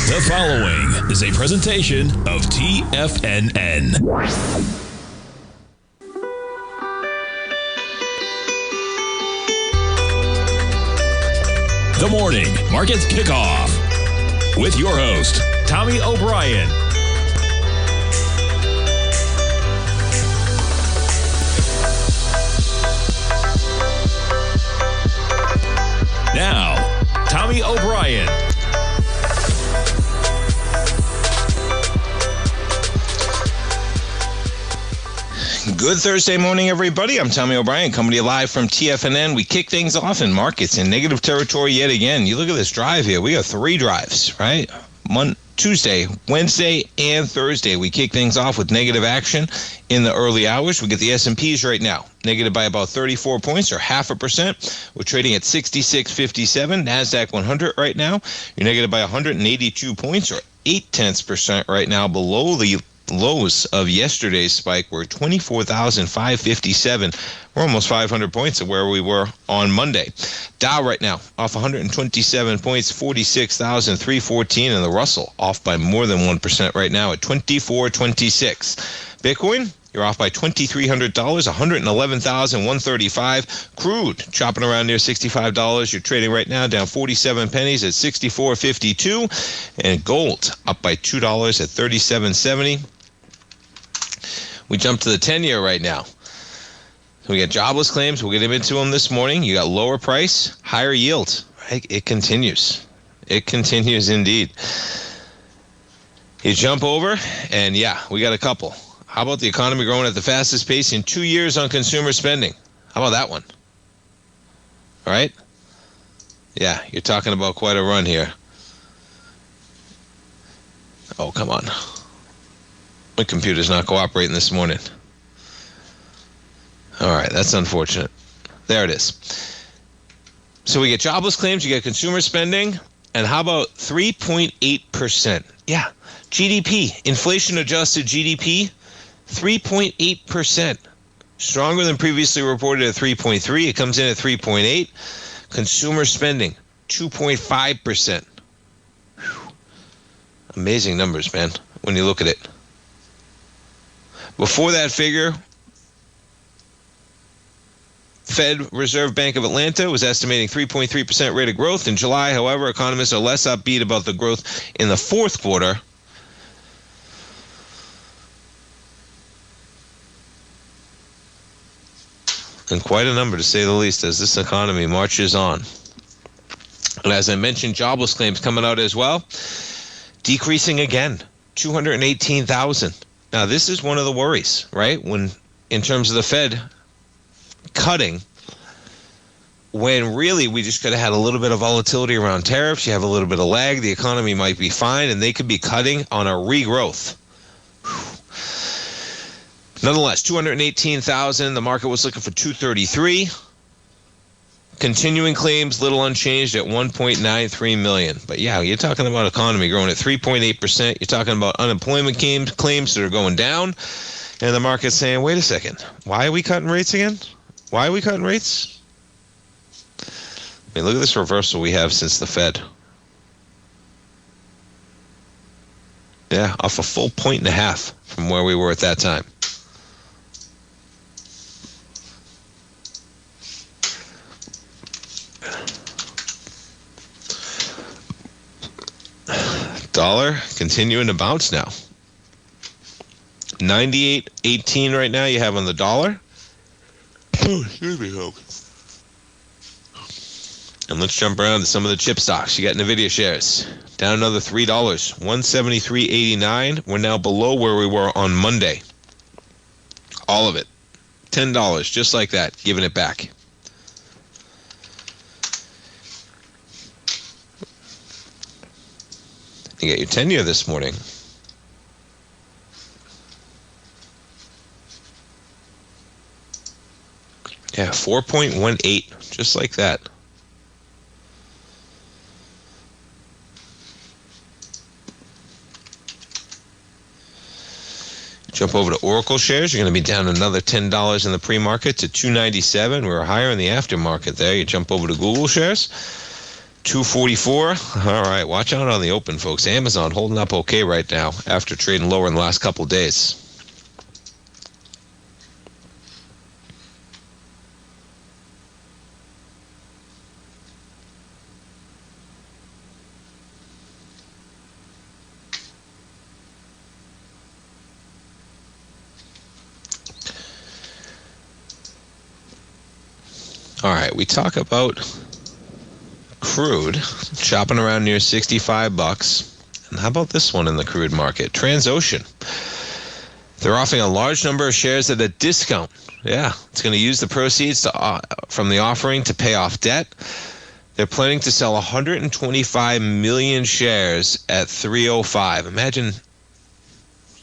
The following is a presentation of TFNN. The Morning Market Kickoff with your host, Tommy O'Brien. Now, Tommy O'Brien. Good Thursday morning, everybody. I'm Tommy O'Brien, coming to you live from TFNN. We kick things off in markets in negative territory yet again. You look at this drive here. We got three drives, right? Tuesday, Wednesday, and Thursday. We kick things off with negative action in the early hours. We get the S&Ps right now, negative by about 34 points or 0.5%. We're trading at 66.57. NASDAQ 100 right now. You're negative by 182 points or 0.8% right now, below the lows of yesterday's spike were 24,557. We're almost 500 points of where we were on Monday. Dow right now off 127 points, 46,314, and the Russell off by more than 1% right now at 2426. Bitcoin, you're off by $2,300, 111,135. Crude chopping around near $65. You're trading right now down 47 pennies at 64.52, and gold up by $2 at 37.70. We jump to the 10-year right now. We got jobless claims. We'll get into them this morning. You got lower price, higher yield. Right? It continues. It continues indeed. You jump over, and yeah, we got a couple. How about the economy growing at the fastest pace in 2 years on consumer spending? How about that one? All right? Yeah, you're talking about quite a run here. Oh, come on. My computer's not cooperating this morning. All right, that's unfortunate. There it is. So we get jobless claims, you get consumer spending, and how about 3.8%? Yeah, GDP, inflation-adjusted GDP, 3.8%. Stronger than previously reported at 3.3. It comes in at 3.8. Consumer spending, 2.5%. Amazing numbers, man, when you look at it. Before that figure, Fed Reserve Bank of Atlanta was estimating 3.3% rate of growth in July. However, economists are less upbeat about the growth in the fourth quarter. And quite a number, to say the least, as this economy marches on. And as I mentioned, jobless claims coming out as well. Decreasing again, 218,000. Now, this is one of the worries, right? When, in terms of the Fed cutting, when really we just could have had a little bit of volatility around tariffs, you have a little bit of lag, the economy might be fine, and they could be cutting on a regrowth. Nonetheless, 218,000. The market was looking for 233. Continuing claims, little unchanged at 1.93 million. But yeah, you're talking about economy growing at 3.8%. You're talking about unemployment claims that are going down. And the market's saying, wait a second, why are we cutting rates again? Why are we cutting rates? I mean, look at this reversal we have since the Fed. Yeah, off a full 1.5 from where we were at that time. Dollar continuing to bounce now. 98.18 right now you have on the dollar. Oh, excuse me, folks. And let's jump around to some of the chip stocks. You got NVIDIA shares down another $3, 173.89. We're now below where we were on Monday. All of it, $10, just like that, giving it back. You get your 10-year this morning. Yeah, 4.18, just like that. Jump over to Oracle shares. You're going to be down another $10 in the pre-market to $297. We were higher in the aftermarket there. You jump over to Google shares. 244. All right, watch out on the open, folks. Amazon holding up okay right now after trading lower in the last couple of days. All right, we talk about crude shopping around near $65. And how about this one in the crude market? Transocean. They're offering a large number of shares at a discount. Yeah, it's going to use the proceeds from the offering to pay off debt. They're planning to sell 125 million shares at $305. Imagine,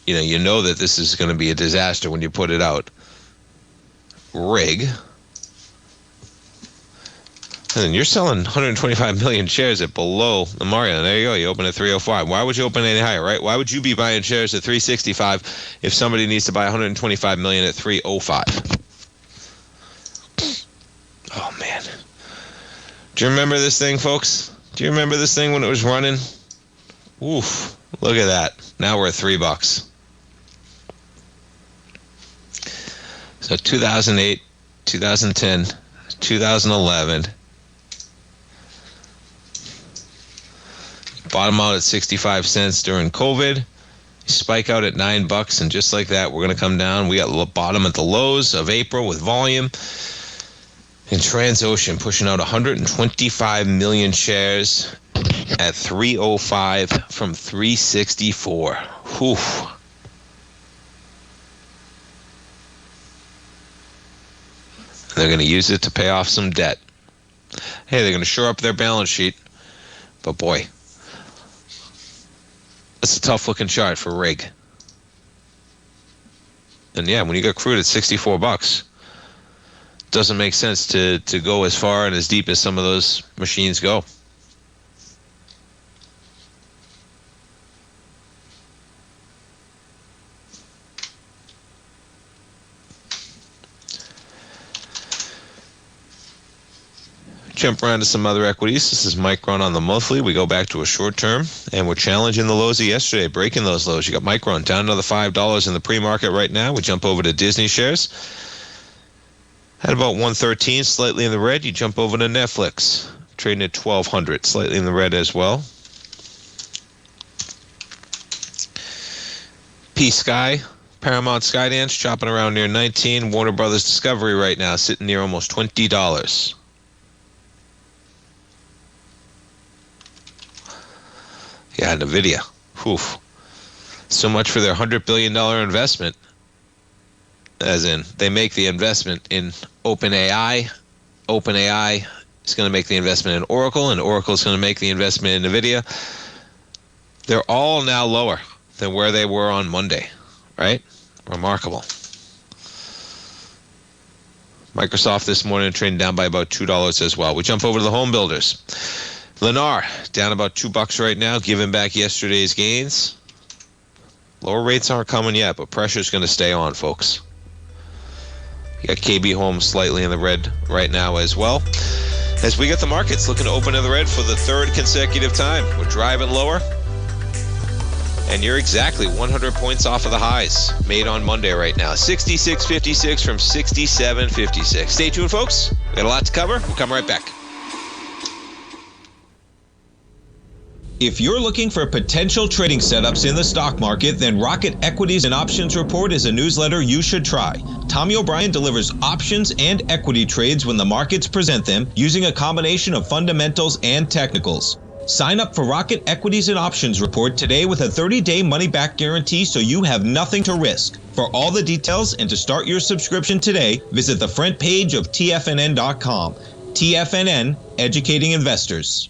you know that this is going to be a disaster when you put it out. Rig. And you're selling 125 million shares at below the market. And there you go. You open at 305. Why would you open any higher, right? Why would you be buying shares at 365 if somebody needs to buy 125 million at 305? Oh, man. Do you remember this thing, folks? Do you remember this thing when it was running? Oof. Look at that. Now we're at $3. So 2008, 2010, 2011. Bottom out at 65 cents during COVID. Spike out at $9, and just like that, we're going to come down. We got bottom at the lows of April with volume. And Transocean pushing out 125 million shares at 305 from 364. Whew. They're going to use it to pay off some debt. Hey, they're going to shore up their balance sheet. But boy, that's a tough-looking chart for rig. And yeah, when you got crude at $64, doesn't make sense to go as far and as deep as some of those machines go. Jump around to some other equities. This is Micron on the monthly. We go back to a short term, and we're challenging the lows of yesterday, breaking those lows. You got Micron down another $5 in the pre-market right now. We jump over to Disney shares. At about 113, slightly in the red. You jump over to Netflix, trading at 1200, slightly in the red as well. P-Sky, Paramount Skydance, chopping around near 19. Warner Brothers Discovery right now, sitting near almost $20. Yeah, NVIDIA. Whew. So much for their $100 billion investment. As in, they make the investment in OpenAI. OpenAI is going to make the investment in Oracle, and Oracle is going to make the investment in NVIDIA. They're all now lower than where they were on Monday, right? Remarkable. Microsoft this morning trading down by about $2 as well. We jump over to the home builders. Lennar down about $2 right now, giving back yesterday's gains. Lower rates aren't coming yet, but pressure's going to stay on, folks. You got KB Home slightly in the red right now as well. As we get the markets looking to open in the red for the third consecutive time. We're driving lower. And you're exactly 100 points off of the highs made on Monday right now. 66.56 from 67.56. Stay tuned, folks. We got a lot to cover. We'll come right back. If you're looking for potential trading setups in the stock market, then Rocket Equities and Options Report is a newsletter you should try. Tommy O'Brien delivers options and equity trades when the markets present them, using a combination of fundamentals and technicals. Sign up for Rocket Equities and Options Report today with a 30-day money-back guarantee, so you have nothing to risk. For all the details and to start your subscription today, visit the front page of TFNN.com. TFNN, educating investors.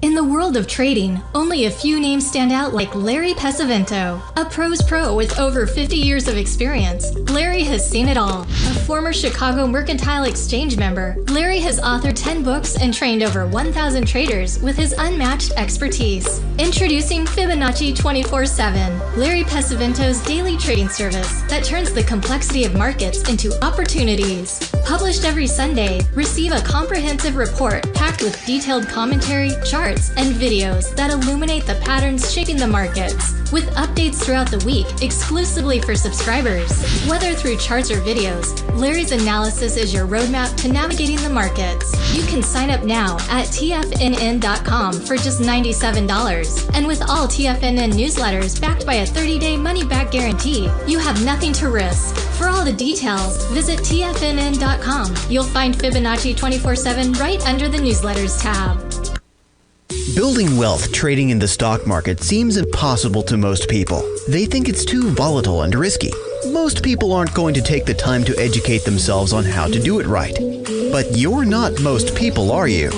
In the world of trading, only a few names stand out like Larry Pesavento, a pro's pro with over 50 years of experience. Larry has seen it all. A former Chicago Mercantile Exchange member, Larry has authored 10 books and trained over 1,000 traders with his unmatched expertise. Introducing Fibonacci 24/7, Larry Pesavento's daily trading service that turns the complexity of markets into opportunities. Published every Sunday, receive a comprehensive report packed with detailed commentary, charts, and videos that illuminate the patterns shaping the markets, with updates throughout the week exclusively for subscribers. Whether through charts or videos, Larry's analysis is your roadmap to navigating the markets. You can sign up now at TFNN.com for just $97. And with all TFNN newsletters backed by a 30-day money-back guarantee, you have nothing to risk. For all the details, visit TFNN.com. You'll find Fibonacci 24/7 right under the newsletters tab. Building wealth trading in the stock market seems impossible to most people. They think it's too volatile and risky. Most people aren't going to take the time to educate themselves on how to do it right. But you're not most people, are you?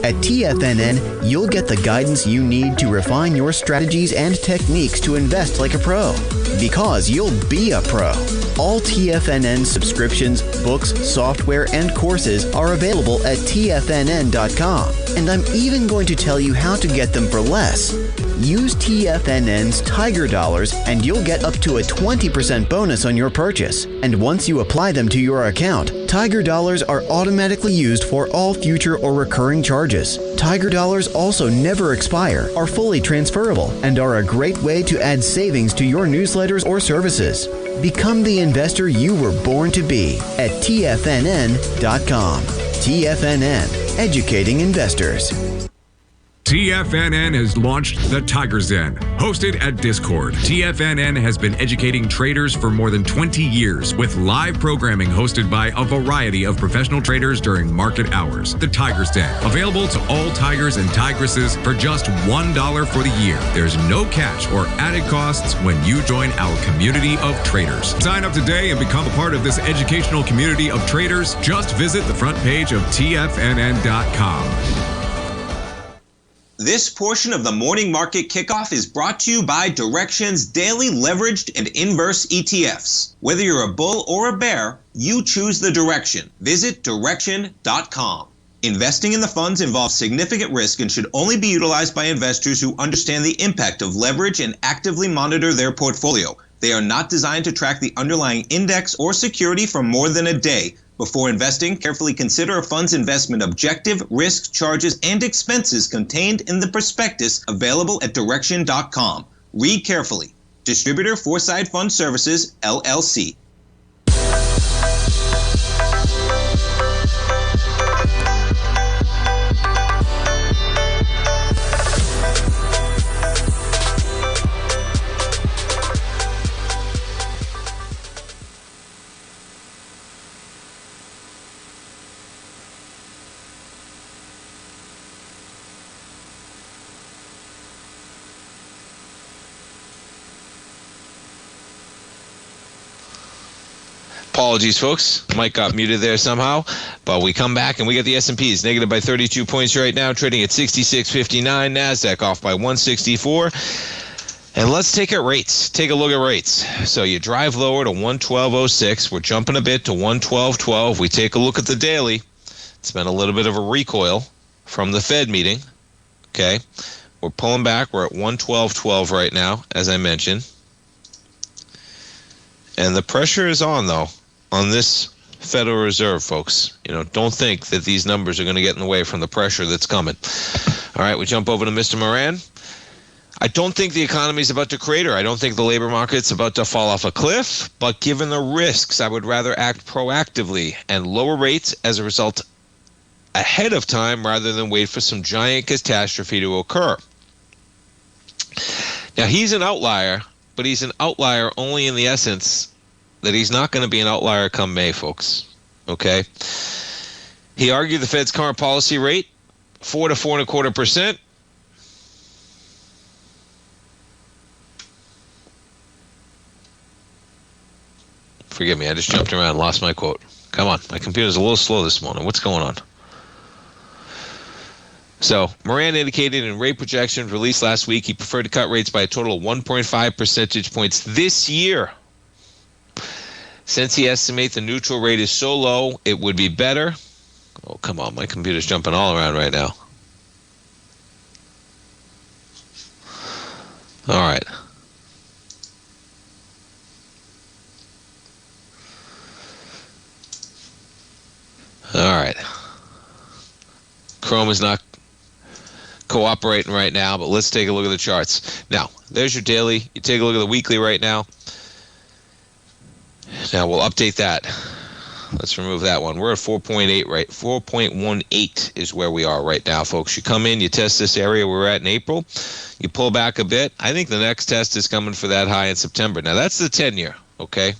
At TFNN, you'll get the guidance you need to refine your strategies and techniques to invest like a pro. Because you'll be a pro. All TFNN subscriptions, books, software, and courses are available at TFNN.com. And I'm even going to tell you how to get them for less. Use TFNN's Tiger Dollars and you'll get up to a 20% bonus on your purchase. And once you apply them to your account, Tiger Dollars are automatically used for all future or recurring charges. Tiger Dollars also never expire, are fully transferable, and are a great way to add savings to your newsletters or services. Become the investor you were born to be at TFNN.com. TFNN, educating investors. TFNN has launched the Tiger Zen, hosted at Discord. TFNN has been educating traders for more than 20 years with live programming hosted by a variety of professional traders during market hours. The Tiger Zen, available to all tigers and tigresses for just $1 for the year. There's no catch or added costs when you join our community of traders. Sign up today and become a part of this educational community of traders. Just visit the front page of TFNN.com. This portion of the Morning Market Kickoff is brought to you by Direxion's daily leveraged and inverse ETFs. Whether you're a bull or a bear, you choose the direction. Visit Direxion.com. Investing in the funds involves significant risk and should only be utilized by investors who understand the impact of leverage and actively monitor their portfolio. They are not designed to track the underlying index or security for more than a day. Before investing, carefully consider a fund's investment objective, risk, charges, and expenses contained in the prospectus available at Direxion.com. Read carefully. Distributor Foreside Fund Services, LLC. Apologies, folks. Mike got muted there somehow. But we come back and we get the S&Ps negative by 32 points right now, trading at 66.59. NASDAQ off by 164. And let's take a look at rates. So you drive lower to 112.06. We're jumping a bit to 112.12. We take a look at the daily. It's been a little bit of a recoil from the Fed meeting. Okay. We're pulling back. We're at 112.12 right now, as I mentioned. And the pressure is on, though, on this Federal Reserve, folks. You know, don't think that these numbers are going to get in the way from the pressure that's coming. All right, we jump over to Mr. Moran. I don't think the economy is about to crater. I don't think the labor market's about to fall off a cliff. But given the risks, I would rather act proactively and lower rates as a result ahead of time rather than wait for some giant catastrophe to occur. Now, he's an outlier, but he's an outlier only in the essence that he's not going to be an outlier come May, folks. Okay? He argued the Fed's current policy rate, 4 to 4.25%. Forgive me, I just jumped around and lost my quote. Come on, my computer's a little slow this morning. What's going on? So, Moran indicated in rate projections released last week he preferred to cut rates by a total of 1.5 percentage points this year. Since he estimates the neutral rate is so low, it would be better. Oh, come on, my computer's jumping all around right now. All right. camera's not cooperating right now, but let's take a look at the charts. Now, there's your daily. You take a look at the weekly right now. Now, we'll update that. Let's remove that one. We're at 4.8, right? 4.18 is where we are right now, folks. You come in, you test this area we're at in April. You pull back a bit. I think the next test is coming for that high in September. Now, that's the 10-year, okay?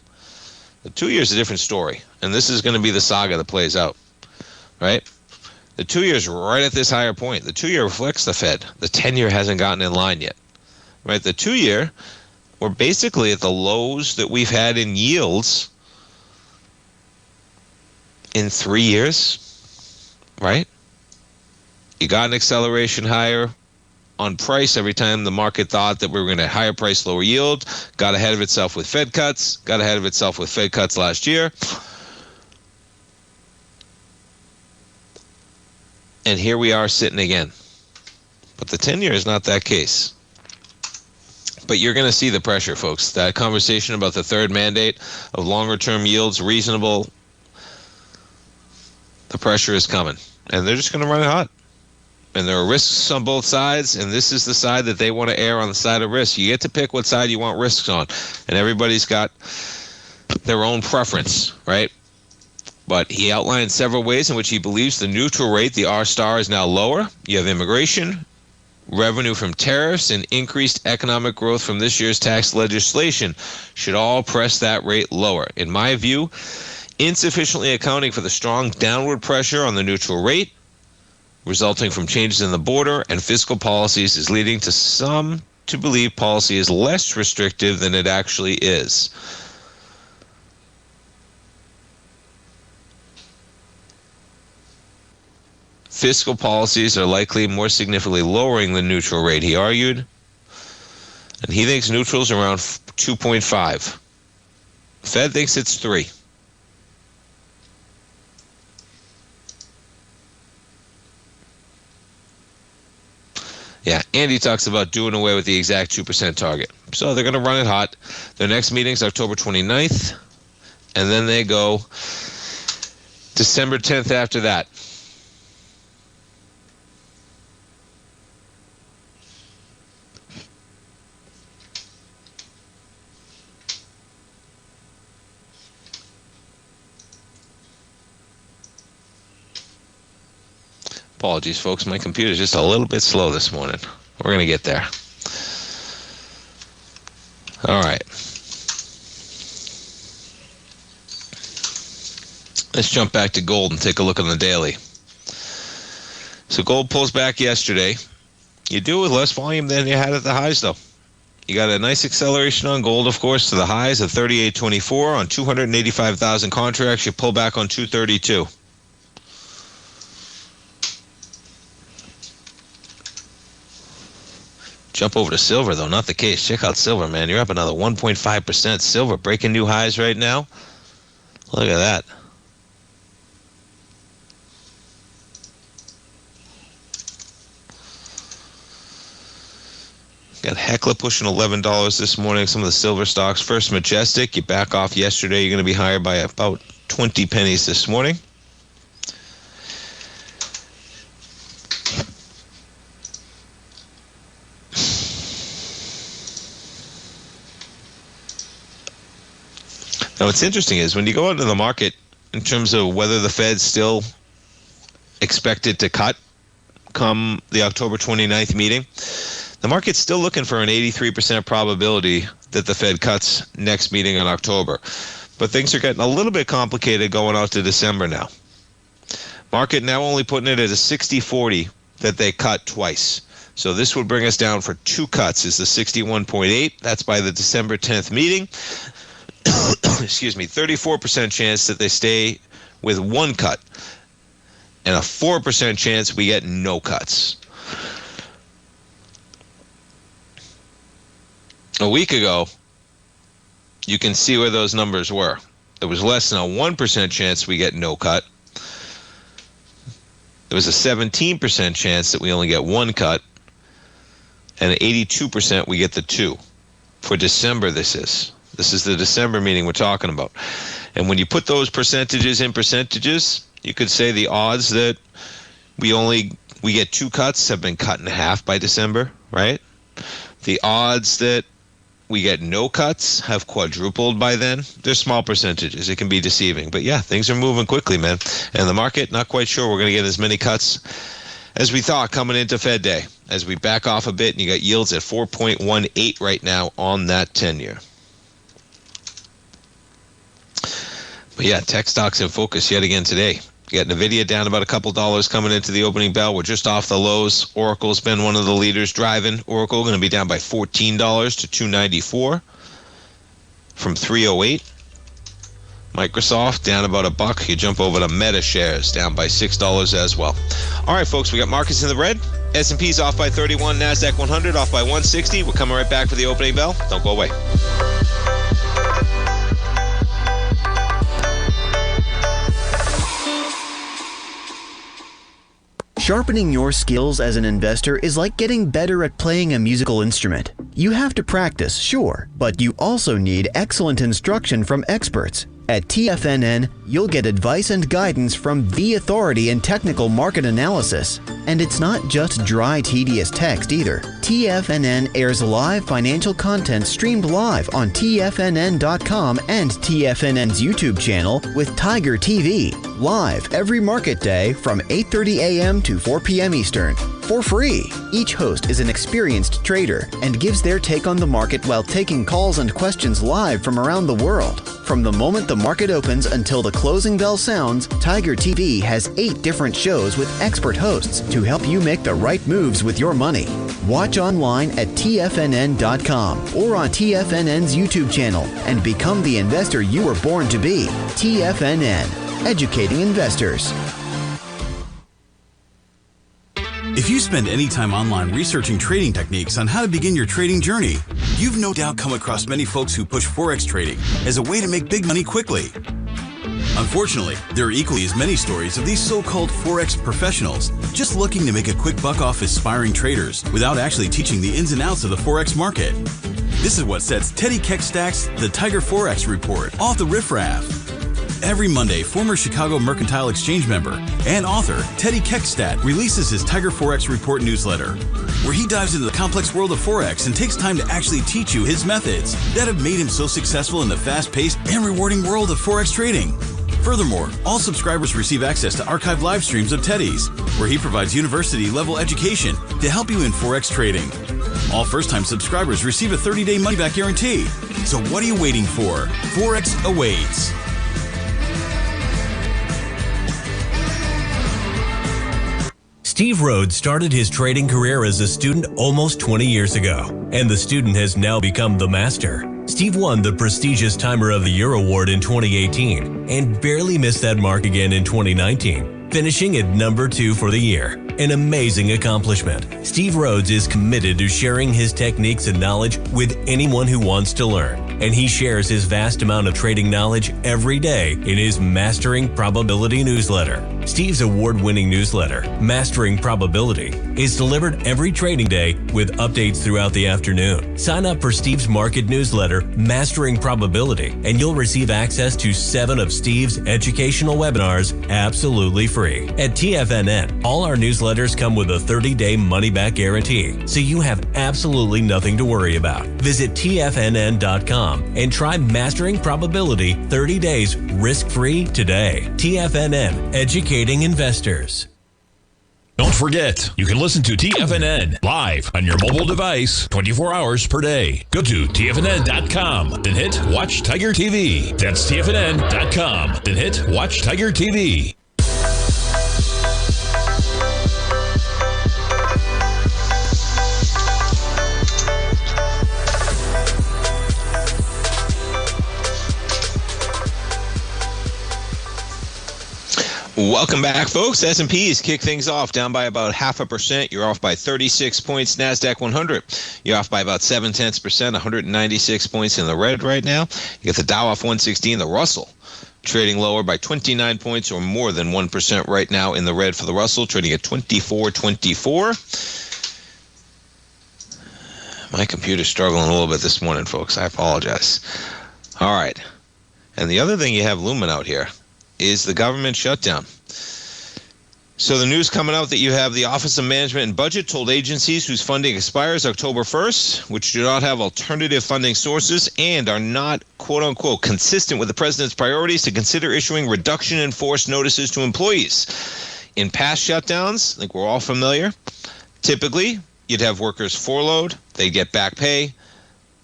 The 2 year is a different story, and this is going to be the saga that plays out, right? The 2 year is right at this higher point. The 2 year reflects the Fed. The 10-year hasn't gotten in line yet, right? The 2 year, we're basically at the lows that we've had in yields in 3 years, right? You got an acceleration higher on price every time the market thought that we were going to higher price, lower yield. Got ahead of itself with Fed cuts. Got ahead of itself with Fed cuts last year. And here we are sitting again. But the 10-year is not that case. But you're going to see the pressure, folks. That conversation about the third mandate of longer-term yields, reasonable, the pressure is coming. And they're just going to run it hot. And there are risks on both sides, and this is the side that they want to err on the side of risk. You get to pick what side you want risks on. And everybody's got their own preference, right? But he outlined several ways in which he believes the neutral rate, the R star, is now lower. You have immigration, revenue from tariffs, and increased economic growth from this year's tax legislation should all press that rate lower. In my view, insufficiently accounting for the strong downward pressure on the neutral rate resulting from changes in the border and fiscal policies is leading to some to believe policy is less restrictive than it actually is. Fiscal policies are likely more significantly lowering the neutral rate, he argued. And he thinks neutral's around 2.5. Fed thinks it's 3. Yeah, and he talks about doing away with the exact 2% target. So they're going to run it hot. Their next meeting's October 29th, and then they go December 10th after that. Apologies, folks. My computer's just a little bit slow this morning. We're going to get there. All right. Let's jump back to gold and take a look on the daily. So gold pulls back yesterday. You do it with less volume than you had at the highs, though. You got a nice acceleration on gold, of course, to the highs of 38.24 on 285,000 contracts. You pull back on 232. Jump over to silver, though, not the case. Check out silver, man. You're up another 1.5%. Silver breaking new highs right now. Look at that. Got Hecla pushing $11 this morning. Some of the silver stocks. First Majestic, you back off yesterday. You're going to be higher by about 20 pennies this morning. Now, what's interesting is when you go out into the market in terms of whether the Fed's still expected to cut come the October 29th meeting, the market's still looking for an 83% probability that the Fed cuts next meeting in October. But things are getting a little bit complicated going out to December now. Market now only putting it at a 60-40 that they cut twice. So this would bring us down for 2 cuts is the 61.8. That's by the December 10th meeting. Excuse me, 34% chance that they stay with 1 cut and a 4% chance we get no cuts. A week ago, you can see where those numbers were. There was less than a 1% chance we get no cut. There was a 17% chance that we only get 1 cut and an 82% we get the 2. For December, this is. This is the December meeting we're talking about. And when you put those percentages in percentages, you could say the odds that we only we get 2 cuts have been cut in half by December, right? The odds that we get no cuts have quadrupled by then. They're small percentages. It can be deceiving. But yeah, things are moving quickly, man. And the market, not quite sure we're going to get as many cuts as we thought coming into Fed Day. As we back off a bit, and you got yields at 4.18 right now on that 10-year. But yeah, tech stocks in focus yet again today. You got NVIDIA down about a couple dollars coming into the opening bell. We're just off the lows. Oracle's been one of the leaders driving. Oracle going to be down by $14 to $294 from $308. Microsoft down about $1. You jump over to Meta shares down by $6 as well. All right, folks, we got markets in the red. S&P's off by 31. NASDAQ 100 off by 160. We're coming right back for the opening bell. Don't go away. Sharpening your skills as an investor is like getting better at playing a musical instrument. You have to practice, sure, but you also need excellent instruction from experts. At TFNN, you'll get advice and guidance from the authority in technical market analysis. And it's not just dry, tedious text either. TFNN airs live financial content streamed live on TFNN.com and TFNN's YouTube channel with Tiger TV, live every market day from 8:30 a.m. to 4 p.m. Eastern, for free. Each host is an experienced trader and gives their take on the market while taking calls and questions live from around the world. From the moment the market opens until the closing bell sounds, Tiger TV has 8 different shows with expert hosts to help you make the right moves with your money. Watch online at TFNN.com or on TFNN's YouTube channel and become the investor you were born to be. TFNN, educating investors. If you spend any time online researching trading techniques on how to begin your trading journey, you've no doubt come across many folks who push Forex trading as a way to make big money quickly. Unfortunately, there are equally as many stories of these so-called Forex professionals just looking to make a quick buck off aspiring traders without actually teaching the ins and outs of the Forex market. This is what sets Teddy Keckstack's The Tiger Forex Report off the riffraff. Every Monday, former Chicago Mercantile Exchange member and author Teddy Keckstack releases his Tiger Forex Report newsletter, where he dives into the complex world of Forex and takes time to actually teach you his methods that have made him so successful in the fast-paced and rewarding world of Forex trading. Furthermore, all subscribers receive access to archived live streams of Teddy's, where he provides university-level education to help you in Forex trading. All first-time subscribers receive a 30-day money-back guarantee. So what are you waiting for? Forex awaits. Steve Rhodes started his trading career as a student almost 20 years ago, and the student has now become the master. Steve won the prestigious Timer of the Year award in 2018 and barely missed that mark again in 2019, finishing at number 2 for the year. An amazing accomplishment. Steve Rhodes is committed to sharing his techniques and knowledge with anyone who wants to learn, and he shares his vast amount of trading knowledge every day in his Mastering Probability newsletter. Steve's award-winning newsletter, Mastering Probability, is delivered every trading day with updates throughout the afternoon. Sign up for Steve's market newsletter, Mastering Probability, and you'll receive access to 7 of Steve's educational webinars absolutely free. At TFNN, all our newsletters come with a 30-day money-back guarantee, so you have absolutely nothing to worry about. Visit TFNN.com and try Mastering Probability 30 days risk-free today. TFNN, educating investors. Don't forget, you can listen to TFNN live on your mobile device 24 hours per day. Go to TFNN.com, then hit Watch Tiger TV. That's TFNN.com, then hit Watch Tiger TV. Welcome back, folks. S&P's kick things off down by about 0.5%. You're off by 36 points. NASDAQ 100, you're off by about 0.7%, 196 points in the red right now. You got the Dow off 116, the Russell trading lower by 29 points or more than 1% right now in the red for the Russell, trading at 24.24. My computer's struggling a little bit this morning, folks. I apologize. All right. And the other thing you have looming out here is the government shutdown. So the news coming out that you have the Office of Management and Budget told agencies whose funding expires October 1st, which do not have alternative funding sources and are not, quote unquote, consistent with the president's priorities, to consider issuing reduction in force notices to employees. In past shutdowns, I think we're all familiar, typically you'd have workers furloughed, they'd get back pay,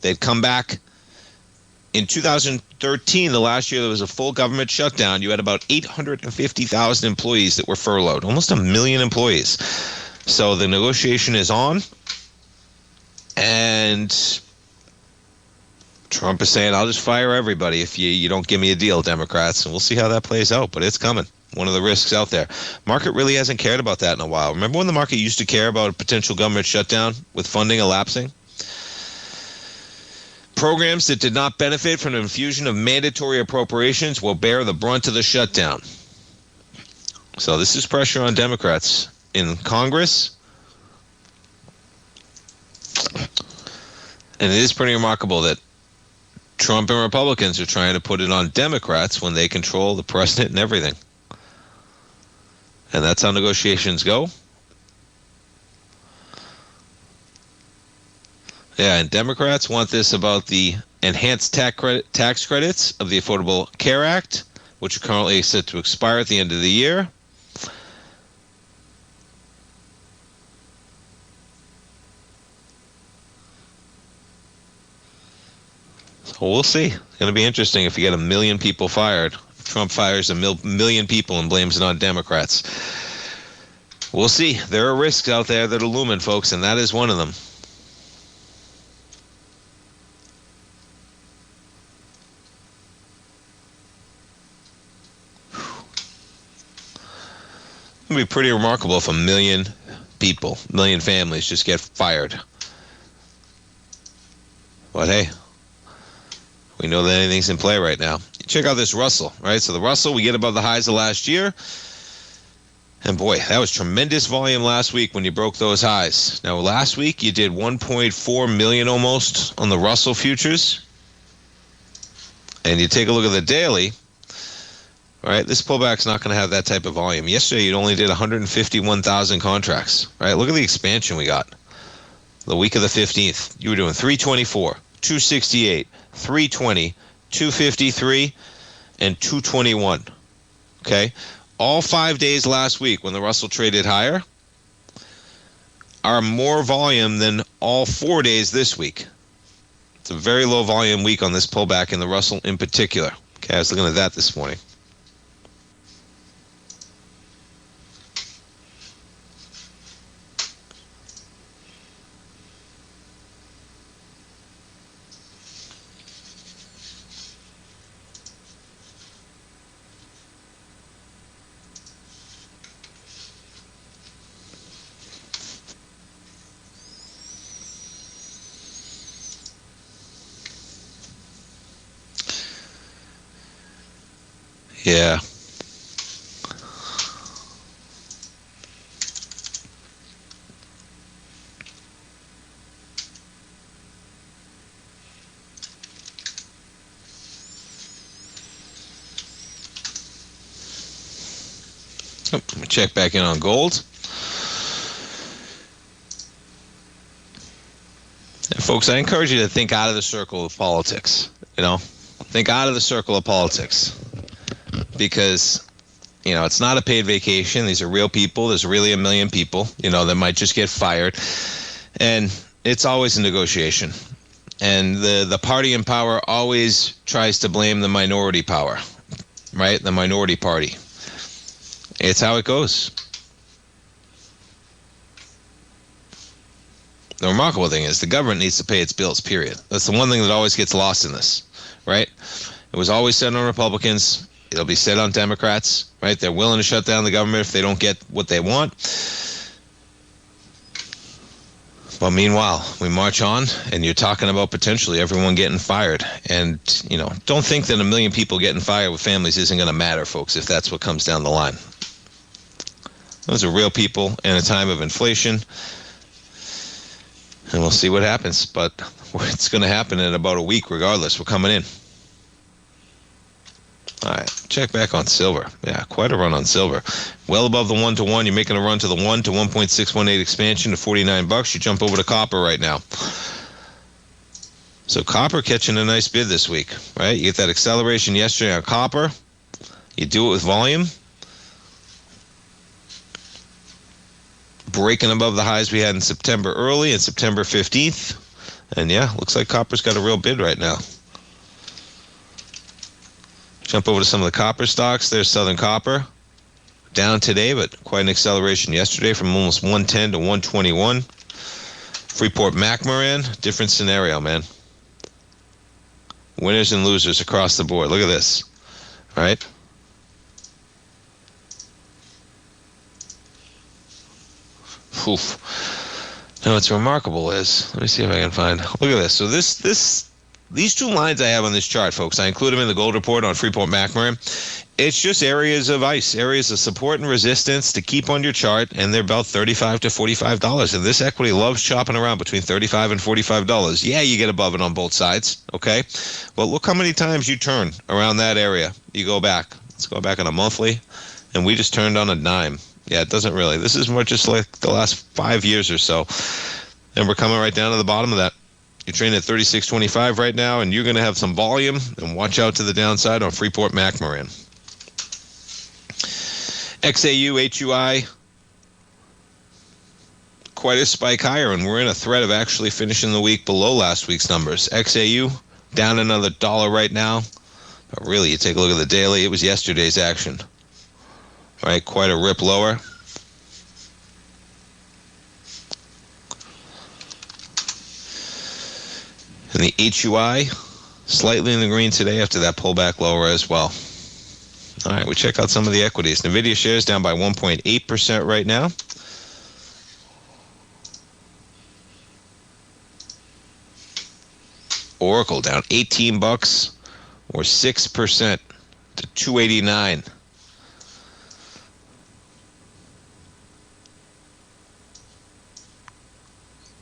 they'd come back. In 2013, the last year there was a full government shutdown, you had about 850,000 employees that were furloughed, almost 1 million employees. So the negotiation is on, and Trump is saying, I'll just fire everybody if you don't give me a deal, Democrats, and we'll see how that plays out, but it's coming. One of the risks out there. Market really hasn't cared about that in a while. Remember when the market used to care about a potential government shutdown with funding elapsing? Programs that did not benefit from the infusion of mandatory appropriations will bear the brunt of the shutdown. So this is pressure on Democrats in Congress. And it is pretty remarkable that Trump and Republicans are trying to put it on Democrats when they control the president and everything. And that's how negotiations go. Yeah, and Democrats want this about the enhanced tax credits of the Affordable Care Act, which are currently set to expire at the end of the year. So we'll see. It's going to be interesting if you get 1 million people fired. Trump fires 1 million people and blames it on Democrats. We'll see. There are risks out there that are looming, folks, and that is one of them. It would be pretty remarkable if 1 million people, 1 million families just get fired. But hey, we know that anything's in play right now. Check out this Russell, right? So the Russell, we get above the highs of last year. And boy, that was tremendous volume last week when you broke those highs. Now last week you did 1.4 million almost on the Russell futures. And you take a look at the daily. All right, this pullback's not going to have that type of volume. Yesterday, you only did 151,000 contracts. Right, look at the expansion we got. The week of the 15th, you were doing 324, 268, 320, 253, and 221. Okay, all 5 days last week when the Russell traded higher are more volume than all 4 days this week. It's a very low volume week on this pullback in the Russell in particular. Okay, I was looking at that this morning. Yeah. Let me check back in on gold. And folks, I encourage you to think out of the circle of politics. Think out of the circle of politics. Because, it's not a paid vacation. These are real people. There's really 1 million people, that might just get fired. And it's always a negotiation. And the party in power always tries to blame the minority power, right? The minority party. It's how it goes. The remarkable thing is the government needs to pay its bills, period. That's the one thing that always gets lost in this, right? It was always said on Republicans. It'll be said on Democrats, right? They're willing to shut down the government if they don't get what they want. But meanwhile, we march on, and you're talking about potentially everyone getting fired. And, don't think that 1 million people getting fired with families isn't going to matter, folks, if that's what comes down the line. Those are real people in a time of inflation. And we'll see what happens. But it's going to happen in about a week regardless. We're coming in. All right, check back on silver. Yeah, quite a run on silver. Well above the 1-to-1. You're making a run to the 1 to 1.618 expansion to $49. You jump over to copper right now. So copper catching a nice bid this week, right? You get that acceleration yesterday on copper. You do it with volume. Breaking above the highs we had in September early and September 15th. And yeah, looks like copper's got a real bid right now. Jump over to some of the copper stocks. There's Southern Copper. Down today, but quite an acceleration yesterday from almost 110 to 121. Freeport-McMoRan, different scenario, man. Winners and losers across the board. Look at this, right? Oof. Now what's remarkable is, let me see if I can find, look at this. So these two lines I have on this chart, folks, I include them in the gold report on Freeport-McMoRan. It's just areas of ice, areas of support and resistance to keep on your chart, and they're about $35 to $45. And this equity loves chopping around between $35 and $45. Yeah, you get above it on both sides, okay? Well, look how many times you turn around that area. You go back. Let's go back on a monthly, and we just turned on a dime. Yeah, it doesn't really. This is more just like the last 5 years or so. And we're coming right down to the bottom of that. You're trading at 36.25 right now, and you're going to have some volume, and watch out to the downside on Freeport-McMoRan. XAU, HUI, quite a spike higher, and we're in a threat of actually finishing the week below last week's numbers. XAU down another $1 right now. But really, you take a look at the daily, it was yesterday's action. All right, quite a rip lower. And the HUI, slightly in the green today after that pullback lower as well. All right, we check out some of the equities. NVIDIA shares down by 1.8% right now. Oracle down $18 or 6% to $289.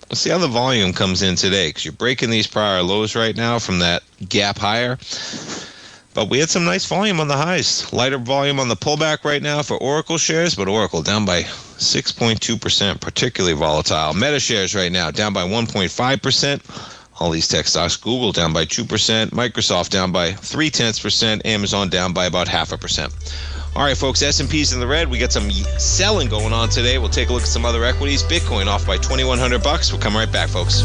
Let's see how the volume comes in today, because you're breaking these prior lows right now from that gap higher. But we had some nice volume on the highs. Lighter volume on the pullback right now for Oracle shares, but Oracle down by 6.2%, particularly volatile. Meta shares right now down by 1.5%. All these tech stocks. Google down by 2%. Microsoft down by 0.3%. Amazon down by about 0.5%. All right, folks, S&P's in the red. We got some selling going on today. We'll take a look at some other equities. Bitcoin off by $2,100. We'll come right back, folks.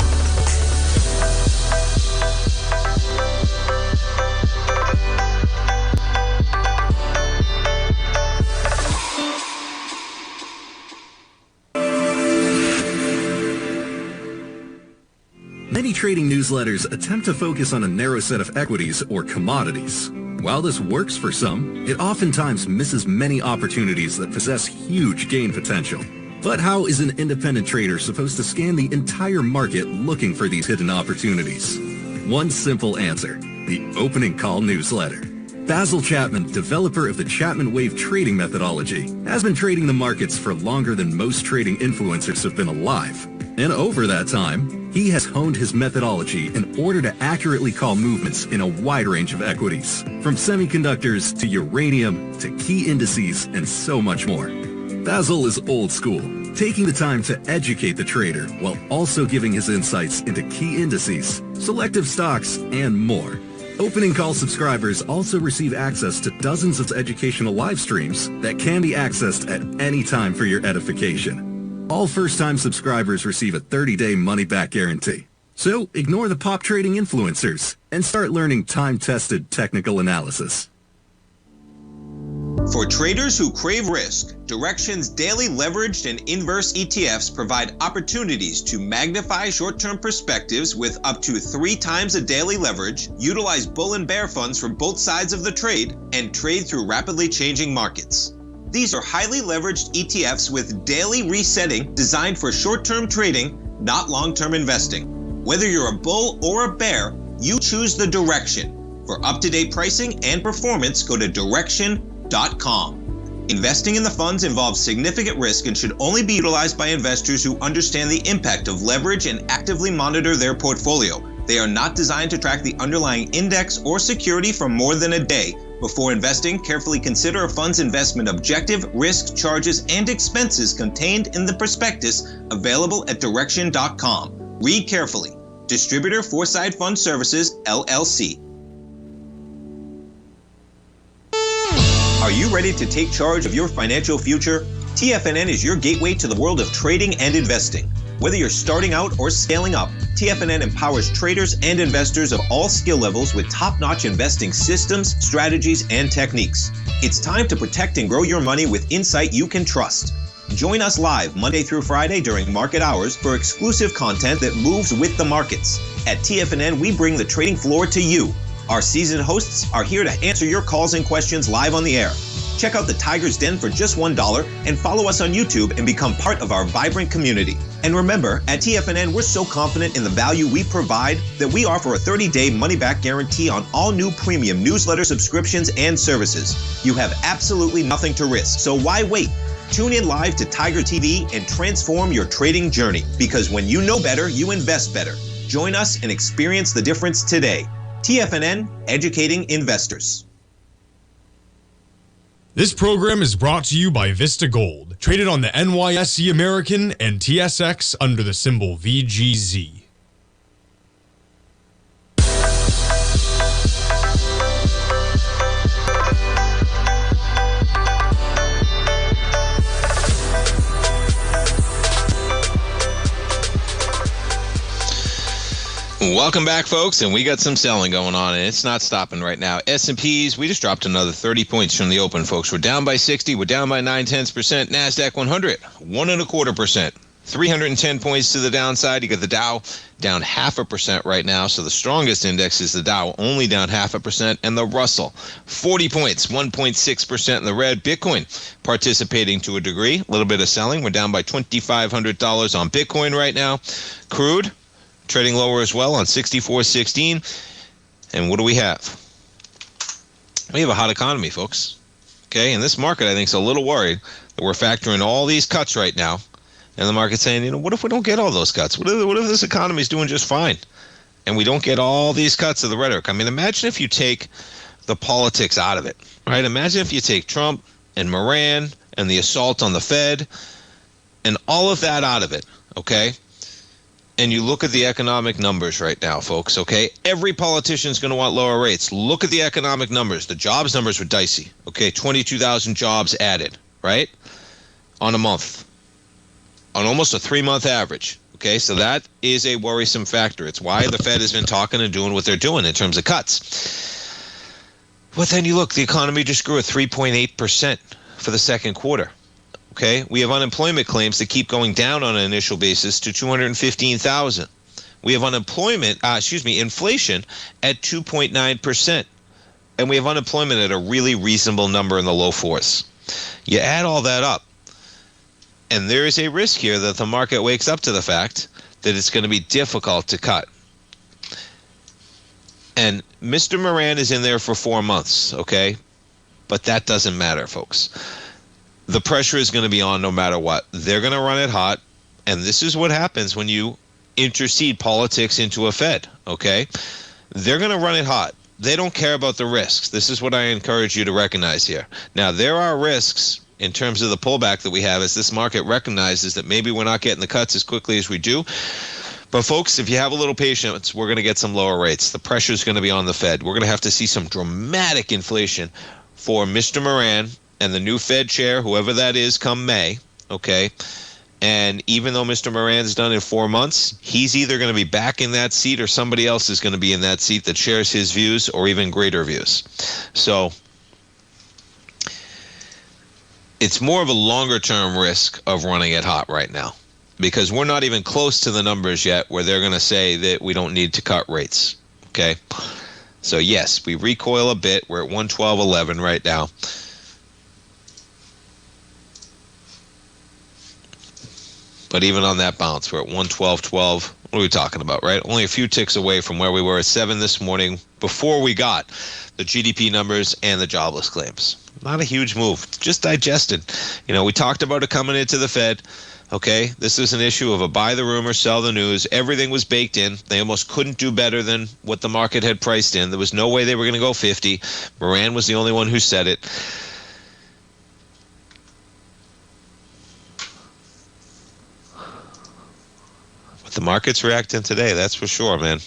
Many trading newsletters attempt to focus on a narrow set of equities or commodities. While this works for some, it oftentimes misses many opportunities that possess huge gain potential. But how is an independent trader supposed to scan the entire market looking for these hidden opportunities? One simple answer: the opening call newsletter. Basil Chapman, developer of the Chapman Wave trading methodology, has been trading the markets for longer than most trading influencers have been alive. And over that time, he has honed his methodology in order to accurately call movements in a wide range of equities, from semiconductors to uranium to key indices and so much more. Basil is old school, taking the time to educate the trader while also giving his insights into key indices, selective stocks, and more. Opening call subscribers also receive access to dozens of educational live streams that can be accessed at any time for your edification. All first-time subscribers receive a 30-day money-back guarantee. So ignore the pop trading influencers and start learning time-tested technical analysis. For traders who crave risk, Direxion's daily leveraged and inverse ETFs provide opportunities to magnify short-term perspectives with up to 3 times a daily leverage, utilize bull and bear funds from both sides of the trade, and trade through rapidly changing markets. These are highly leveraged ETFs with daily resetting designed for short-term trading, not long-term investing. Whether you're a bull or a bear, you choose the Direxion. For up-to-date pricing and performance, go to Direxion.com. Investing in the funds involves significant risk and should only be utilized by investors who understand the impact of leverage and actively monitor their portfolio. They are not designed to track the underlying index or security for more than a day. Before investing, carefully consider a fund's investment objective, risk, charges, and expenses contained in the prospectus available at Direxion.com. Read carefully. Distributor Foreside Fund Services, LLC. Are you ready to take charge of your financial future? TFNN is your gateway to the world of trading and investing. Whether you're starting out or scaling up, TFNN empowers traders and investors of all skill levels with top-notch investing systems, strategies, and techniques. It's time to protect and grow your money with insight you can trust. Join us live Monday through Friday during market hours for exclusive content that moves with the markets. At TFNN, we bring the trading floor to you. Our seasoned hosts are here to answer your calls and questions live on the air. Check out the Tiger's Den for just $1 and follow us on YouTube and become part of our vibrant community. And remember, at TFNN, we're so confident in the value we provide that we offer a 30-day money-back guarantee on all new premium newsletter subscriptions and services. You have absolutely nothing to risk, so why wait? Tune in live to Tiger TV and transform your trading journey, because when you know better, you invest better. Join us and experience the difference today. TFNN, educating investors. This program is brought to you by Vista Gold, traded on the NYSE American and TSX under the symbol VGZ. Welcome back, folks, and we got some selling going on, and it's not stopping right now. S&Ps, we just dropped another 30 points from the open, folks. We're down by 60. We're down by 0.9%. NASDAQ 100, 1.25%. 310 points to the downside. You got the Dow down 0.5% right now, so the strongest index is the Dow, only down 0.5%, and the Russell, 40 points, 1.6% in the red. Bitcoin participating to a degree, a little bit of selling. We're down by $2,500 on Bitcoin right now. Crude trading lower as well on 64.16. And what do we have? We have a hot economy, folks. Okay, and this market, I think, is a little worried that we're factoring all these cuts right now. And the market's saying, you know, what if we don't get all those cuts? What if this economy is doing just fine? And we don't get all these cuts of the rhetoric. I mean, imagine if you take the politics out of it, right? Imagine if you take Trump and Moran and the assault on the Fed and all of that out of it, okay? And you look at the economic numbers right now, folks, okay? Every politician's going to want lower rates. Look at the economic numbers. The jobs numbers were dicey, okay? 22,000 jobs added, right? On a month. On almost a 3-month average, okay? So that is a worrisome factor. It's why the Fed has been talking and doing what they're doing in terms of cuts. But then you look, the economy just grew at 3.8% for the second quarter. Okay, we have unemployment claims that keep going down on an initial basis to 215,000. We have inflation at 2.9%. And we have unemployment at a really reasonable number in the low 4s. You add all that up, and there is a risk here that the market wakes up to the fact that it's going to be difficult to cut. And Mr. Moran is in there for 4 months, okay? But that doesn't matter, folks. The pressure is going to be on no matter what. They're going to run it hot, and this is what happens when you intercede politics into a Fed, okay? They're going to run it hot. They don't care about the risks. This is what I encourage you to recognize here. Now, there are risks in terms of the pullback that we have as this market recognizes that maybe we're not getting the cuts as quickly as we do. But, folks, if you have a little patience, we're going to get some lower rates. The pressure is going to be on the Fed. We're going to have to see some dramatic inflation for Mr. Moran and the new Fed chair, whoever that is, come May, okay? And even though Mr. Moran's done in 4 months, he's either going to be back in that seat or somebody else is going to be in that seat that shares his views or even greater views. So it's more of a longer-term risk of running it hot right now because we're not even close to the numbers yet where they're going to say that we don't need to cut rates, okay? So, yes, we recoil a bit. We're at 112.11 right now. But even on that bounce, we're at 112.12. What are we talking about, right? Only a few ticks away from where we were at 7 this morning before we got the GDP numbers and the jobless claims. Not a huge move. Just digested. You know, we talked about it coming into the Fed. Okay, this is an issue of a buy the rumor, sell the news. Everything was baked in. They almost couldn't do better than what the market had priced in. There was no way they were going to go 50. Moran was the only one who said it. But the market's reacting today, that's for sure, man.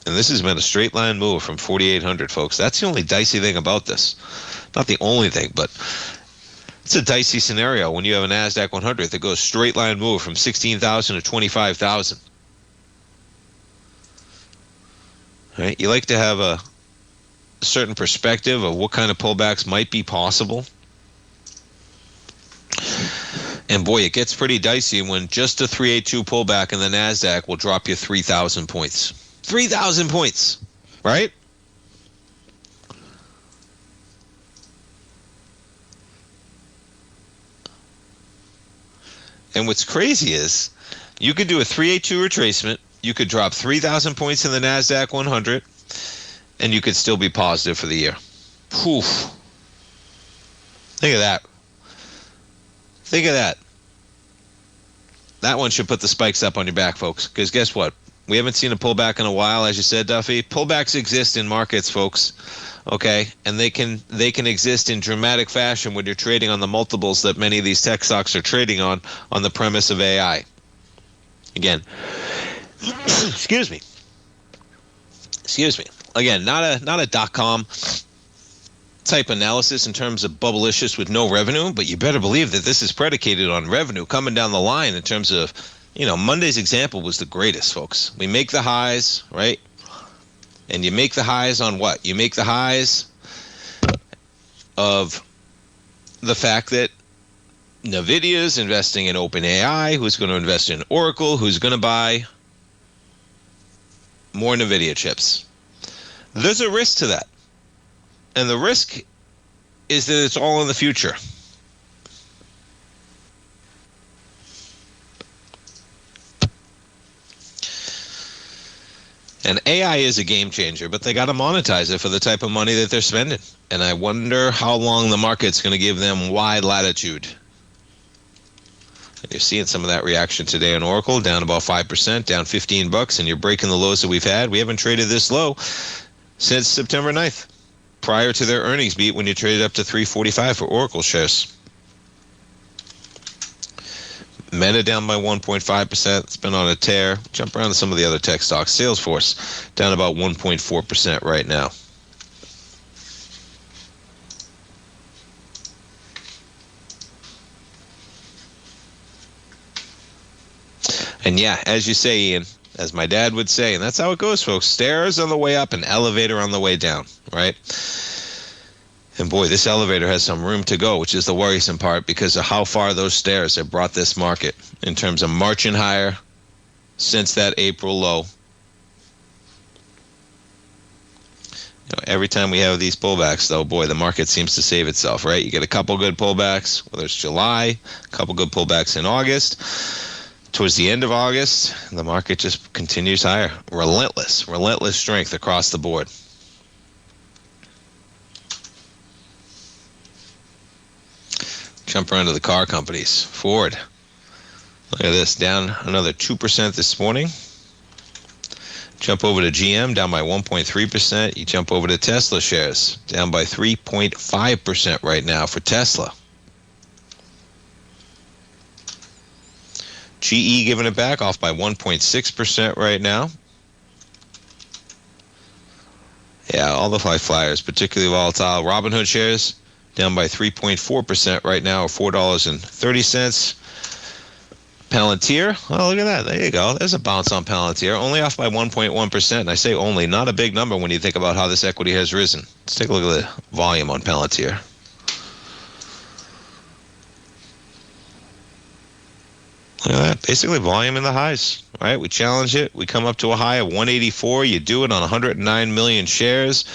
And this has been a straight line move from 4,800, folks. That's the only dicey thing about this. Not the only thing, but it's a dicey scenario when you have a NASDAQ 100 that goes straight line move from 16,000 to 25,000. Right? You like to have a certain perspective of what kind of pullbacks might be possible. And boy, it gets pretty dicey when just a 382 pullback in the NASDAQ will drop you 3,000 points. 3,000 points, right? And what's crazy is you could do a 382 retracement, you could drop 3,000 points in the NASDAQ 100, and you could still be positive for the year. Whew. Think of that. Think of that. That one should put the spikes up on your back, folks, because guess what? We haven't seen a pullback in a while, as you said, Duffy. Pullbacks exist in markets, folks. Okay, and they can exist in dramatic fashion when you're trading on the multiples that many of these tech stocks are trading on the premise of AI. Again, excuse me. Again, not a .com type analysis in terms of bubblicious with no revenue, but you better believe that this is predicated on revenue coming down the line in terms of, Monday's example was the greatest, folks. We make the highs, right? And you make the highs on what? You make the highs of the fact that NVIDIA is investing in OpenAI, who's going to invest in Oracle, who's going to buy more NVIDIA chips. There's a risk to that. And the risk is that it's all in the future. And AI is a game changer, but they got to monetize it for the type of money that they're spending. And I wonder how long the market's going to give them wide latitude. And you're seeing some of that reaction today on Oracle, down about 5%, down $15, and you're breaking the lows that we've had. We haven't traded this low since September 9th, prior to their earnings beat when you traded up to $345 for Oracle shares. Meta down by 1.5%. It's been on a tear. Jump around to some of the other tech stocks. Salesforce down about 1.4% right now. And yeah, as you say, Ian, as my dad would say, and that's how it goes, folks. Stairs on the way up and elevator on the way down, right? And boy, this elevator has some room to go, which is the worrisome part because of how far those stairs have brought this market in terms of marching higher since that April low. Every time we have these pullbacks, though, boy, the market seems to save itself, right? You get a couple good pullbacks, whether it's July, a couple good pullbacks in August. Towards the end of August, the market just continues higher. Relentless strength across the board. Jump around to the car companies. Ford, look at this, down another 2% this morning. Jump over to GM, down by 1.3%. You jump over to Tesla shares, down by 3.5% right now for Tesla. GE giving it back, off by 1.6% right now. Yeah, all the high flyers, particularly volatile. Robinhood shares down by 3.4% right now, or $4.30. Palantir, oh, look at that. There you go. There's a bounce on Palantir, only off by 1.1%. And I say only, not a big number when you think about how this equity has risen. Let's take a look at the volume on Palantir. Look at that. Basically volume in the highs, right? We challenge it. We come up to a high of 184. You do it on 109 million shares.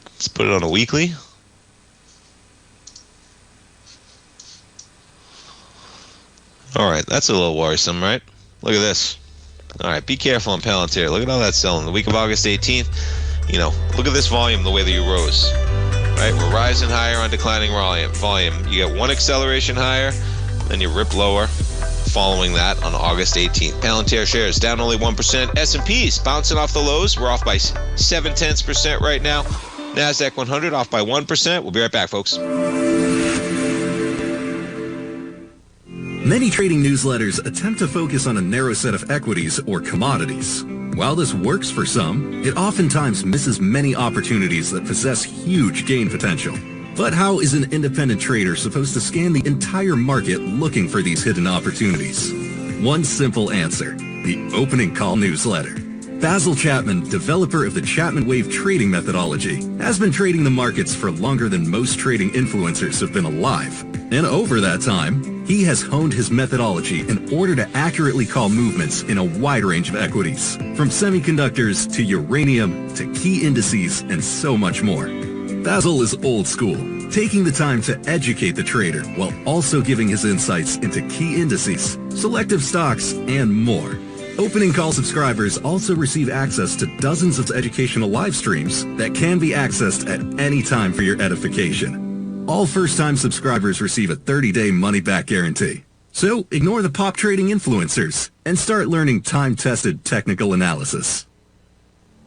Let's put it on a weekly. All right, that's a little worrisome, right? Look at this. All right, be careful on Palantir. Look at all that selling. The week of August 18th, look at this volume, the way that you rose. right? We're rising higher on declining volume. You get one acceleration higher, then you rip lower following that on August 18th. Palantir shares down only 1%. S&P's bouncing off the lows. We're off by 0.7% right now. NASDAQ 100 off by 1%. We'll be right back, folks. Many trading newsletters attempt to focus on a narrow set of equities or commodities. While this works for some, it oftentimes misses many opportunities that possess huge gain potential. But how is an independent trader supposed to scan the entire market looking for these hidden opportunities? One simple answer: the opening call newsletter. Basil Chapman, developer of the Chapman Wave trading methodology, has been trading the markets for longer than most trading influencers have been alive. And over that time, he has honed his methodology in order to accurately call movements in a wide range of equities, from semiconductors to uranium to key indices and so much more. Basil is old school, taking the time to educate the trader while also giving his insights into key indices, selective stocks, and more. Opening call subscribers also receive access to dozens of educational live streams that can be accessed at any time for your edification. All first-time subscribers receive a 30-day money-back guarantee. So ignore the pop trading influencers and start learning time-tested technical analysis.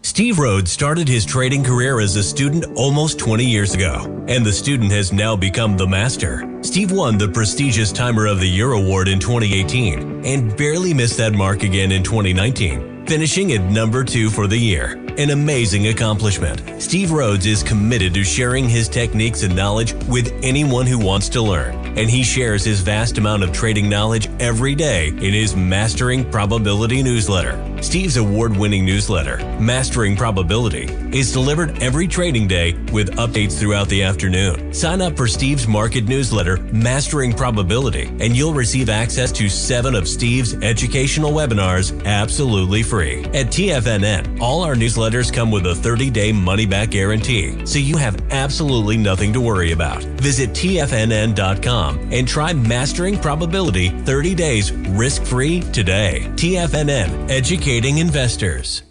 Steve Rhodes started his trading career as a student almost 20 years ago, and the student has now become the master. Steve won the prestigious Timer of the Year award in 2018 and barely missed that mark again in 2019, finishing at number 2 for the year. An amazing accomplishment. Steve Rhodes is committed to sharing his techniques and knowledge with anyone who wants to learn, and he shares his vast amount of trading knowledge every day in his Mastering Probability newsletter. Steve's award-winning newsletter, Mastering Probability, is delivered every trading day with updates throughout the afternoon. Sign up for Steve's market newsletter, Mastering Probability, and you'll receive access to 7 of Steve's educational webinars absolutely free. At TFNN, all our newsletters come with a 30-day money-back guarantee, so you have absolutely nothing to worry about. Visit TFNN.com and try Mastering Probability 30 days risk-free today. TFNN, educating investors.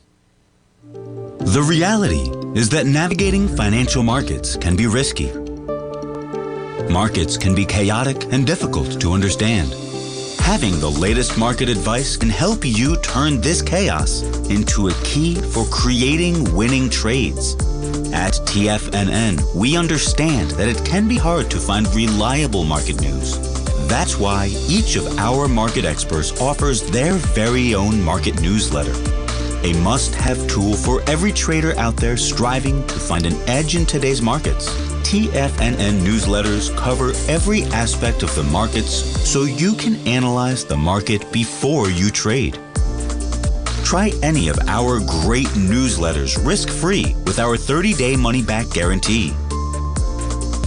The reality is that navigating financial markets can be risky. Markets can be chaotic and difficult to understand. Having the latest market advice can help you turn this chaos into a key for creating winning trades. At TFNN, we understand that it can be hard to find reliable market news. That's why each of our market experts offers their very own market newsletter, a must-have tool for every trader out there striving to find an edge in today's markets. TFNN newsletters cover every aspect of the markets so you can analyze the market before you trade. Try any of our great newsletters risk-free with our 30-day money-back guarantee.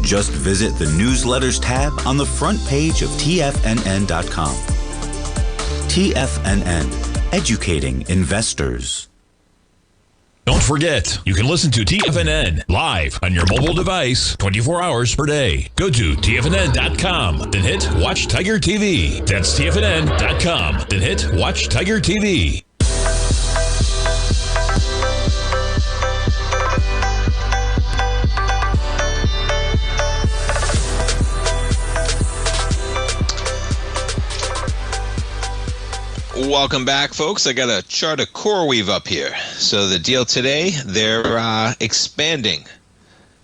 Just visit the Newsletters tab on the front page of TFNN.com. TFNN, educating investors. Don't forget, you can listen to TFNN live on your mobile device 24 hours per day. Go to TFNN.com, then hit Watch Tiger TV. That's TFNN.com, then hit Watch Tiger TV. Welcome back, folks. I got a chart of CoreWeave up here. So the deal today, they're expanding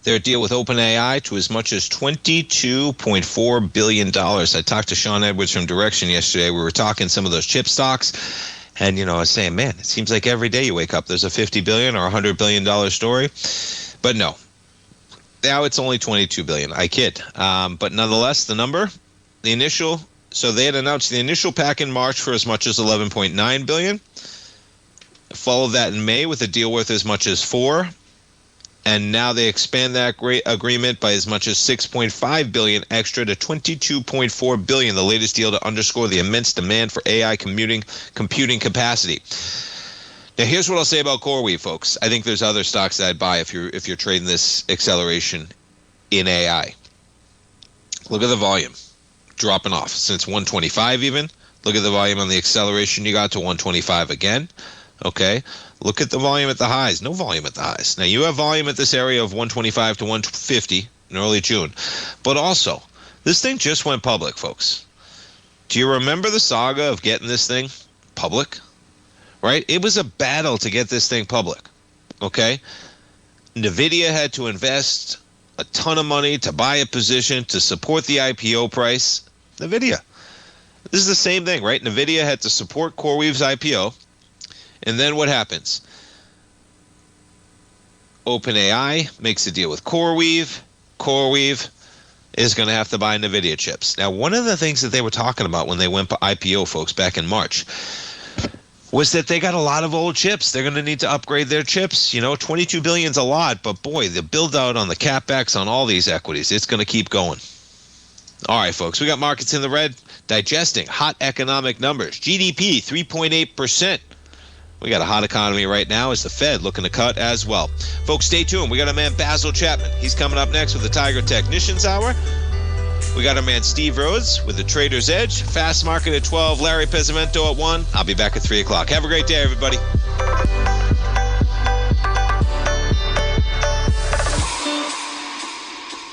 their deal with OpenAI to as much as $22.4 billion. I talked to Sean Edwards from Direction yesterday. We were talking some of those chip stocks. And, I was saying, man, it seems like every day you wake up, there's a $50 billion or $100 billion story. But no, now it's only $22 billion. I kid. But nonetheless, the number, the initial... So they had announced the initial pack in March for as much as $11.9 billion. Followed that in May with a deal worth as much as $4 billion. And now they expand that agreement by as much as $6.5 billion extra to $22.4 billion, the latest deal to underscore the immense demand for AI computing capacity. Now, here's what I'll say about CoreWeave, folks. I think there's other stocks that I'd buy if you're trading this acceleration in AI. Look at the volume. Dropping off since 125 even. Look at the volume on the acceleration you got to 125 again. Okay, look at the volume at the highs. No volume at the highs. Now, you have volume at this area of 125 to 150 in early June. But also, this thing just went public, folks. Do you remember the saga of getting this thing public? Right? It was a battle to get this thing public. Okay? NVIDIA had to invest a ton of money to buy a position to support the IPO price. NVIDIA. This is the same thing, right? NVIDIA had to support CoreWeave's IPO. And then what happens? OpenAI makes a deal with CoreWeave. CoreWeave is going to have to buy NVIDIA chips. Now, one of the things that they were talking about when they went IPO, folks, back in March, was that they got a lot of old chips. They're going to need to upgrade their chips. You know, $22 billion is a lot, but boy, the build out on the CapEx on all these equities, it's going to keep going. All right, folks, we got markets in the red, digesting hot economic numbers. GDP, 3.8%. We got a hot economy right now as the Fed looking to cut as well. Folks, stay tuned. We got our man Basil Chapman. He's coming up next with the Tiger Technicians Hour. We got our man Steve Rhodes with the Trader's Edge. Fast Market at 12. Larry Pesavento at 1. I'll be back at 3 o'clock. Have a great day, everybody.